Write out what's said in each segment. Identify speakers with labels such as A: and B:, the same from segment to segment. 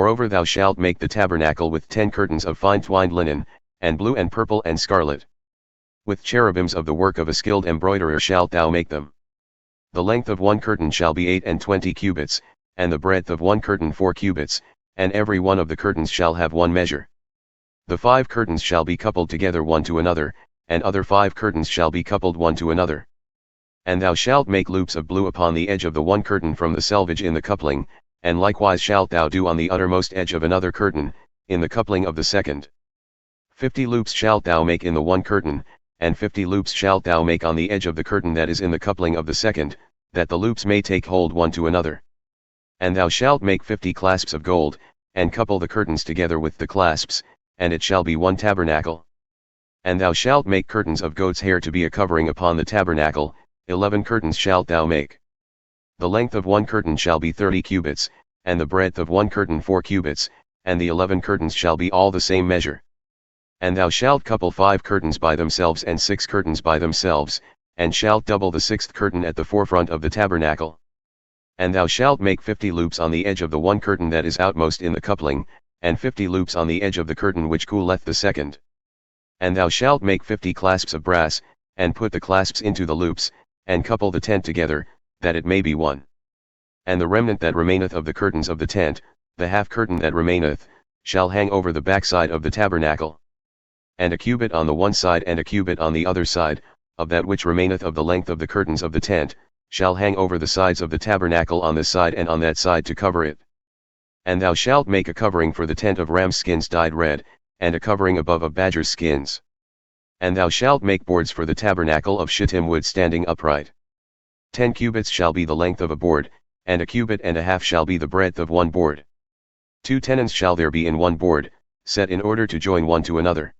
A: Moreover thou shalt make the tabernacle with 10 curtains of finetwined linen, and blue and purple and scarlet. With cherubims of the work of a skilled embroiderer shalt thou make them. The length of one curtain shall be 28 cubits, and the breadth of one curtain 4 cubits, and every one of the curtains shall have one measure. The 5 curtains shall be coupled together one to another, and other 5 curtains shall be coupled one to another. And thou shalt make loops of blue upon the edge of the one curtain from the selvage in the coupling, and likewise shalt thou do on the uttermost edge of another curtain, in the coupling of the second. 50 loops shalt thou make in the one curtain, and 50 loops shalt thou make on the edge of the curtain that is in the coupling of the second, that the loops may take hold one to another. And thou shalt make 50 clasps of gold, and couple the curtains together with the clasps, and it shall be one tabernacle. And thou shalt make curtains of goat's hair to be a covering upon the tabernacle, 11 curtains shalt thou make. The length of one curtain shall be 30 cubits, and the breadth of one curtain 4 cubits, and the 11 curtains shall be all the same measure. And thou shalt couple 5 curtains by themselves and 6 curtains by themselves, and shalt double the 6th curtain at the forefront of the tabernacle. And thou shalt make 50 loops on the edge of the one curtain that is outmost in the coupling, and 50 loops on the edge of the curtain which cooleth the second. And thou shalt make 50 clasps of brass, and put the clasps into the loops, and couple the tent together, that it may be one. And the remnant that remaineth of the curtains of the tent, the half curtain that remaineth, shall hang over the backside of the tabernacle. And a cubit on the one side and a cubit on the other side, of that which remaineth of the length of the curtains of the tent, shall hang over the sides of the tabernacle on this side and on that side to cover it. And thou shalt make a covering for the tent of ram skins dyed red, and a covering above of badger skins. And thou shalt make boards for the tabernacle of shittim wood standing upright. 10 cubits shall be the length of a board, and a cubit and a half shall be the breadth of one board. 2 tenons shall there be in one board, set in order to join one to another.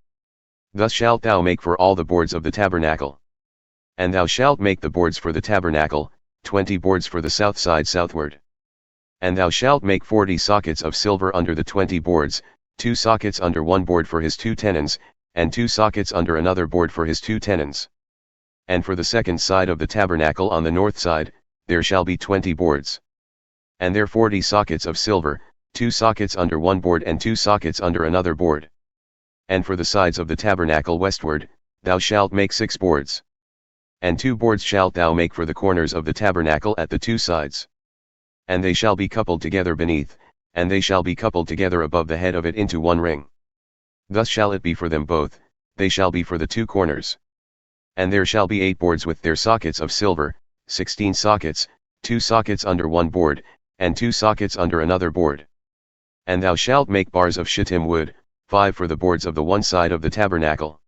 A: Thus shalt thou make for all the boards of the tabernacle. And thou shalt make the boards for the tabernacle, 20 boards for the south side southward. And thou shalt make 40 sockets of silver under the 20 boards, 2 sockets under one board for his 2 tenons, and 2 sockets under another board for his 2 tenons. And for the second side of the tabernacle on the north side, there shall be 20 boards. And there 40 sockets of silver, 2 sockets under one board and 2 sockets under another board. And for the sides of the tabernacle westward, thou shalt make 6 boards. And 2 boards shalt thou make for the corners of the tabernacle at the 2 sides. And they shall be coupled together beneath, and they shall be coupled together above the head of it into one ring. Thus shall it be for them both, they shall be for the 2 corners. And there shall be 8 boards with their sockets of silver, 16 sockets, 2 sockets under one board, and 2 sockets under another board. And thou shalt make bars of shittim wood, 5 for the boards of the one side of the tabernacle.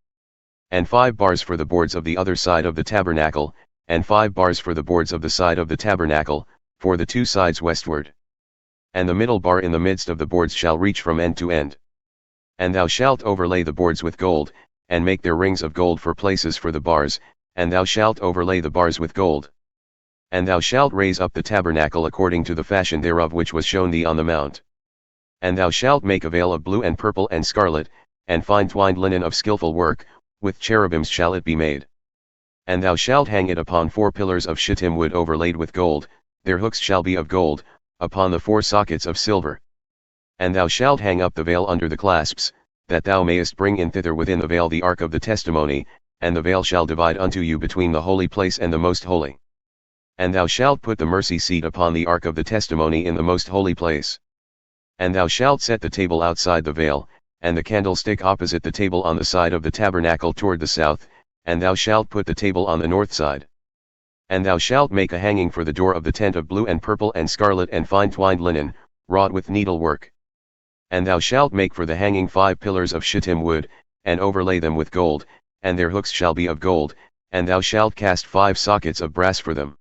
A: And 5 bars for the boards of the other side of the tabernacle, and 5 bars for the boards of the side of the tabernacle, for the 2 sides westward. And the middle bar in the midst of the boards shall reach from end to end. And thou shalt overlay the boards with gold, and make their rings of gold for places for the bars, and thou shalt overlay the bars with gold. And thou shalt raise up the tabernacle according to the fashion thereof which was shown thee on the mount. And thou shalt make a veil of blue and purple and scarlet, and finetwined linen of skillful work, with cherubims shall it be made. And thou shalt hang it upon 4 pillars of shittim wood overlaid with gold, their hooks shall be of gold, upon the 4 sockets of silver. And thou shalt hang up the veil under the clasps, that thou mayest bring in thither within the veil the ark of the testimony, and the veil shall divide unto you between the holy place and the most holy. And thou shalt put the mercy seat upon the ark of the testimony in the most holy place. And thou shalt set the table outside the veil, and the candlestick opposite the table on the side of the tabernacle toward the south, and thou shalt put the table on the north side. And thou shalt make a hanging for the door of the tent of blue and purple and scarlet and finetwined linen, wrought with needlework. And thou shalt make for the hanging 5 pillars of shittim wood, and overlay them with gold, and their hooks shall be of gold, and thou shalt cast 5 sockets of brass for them.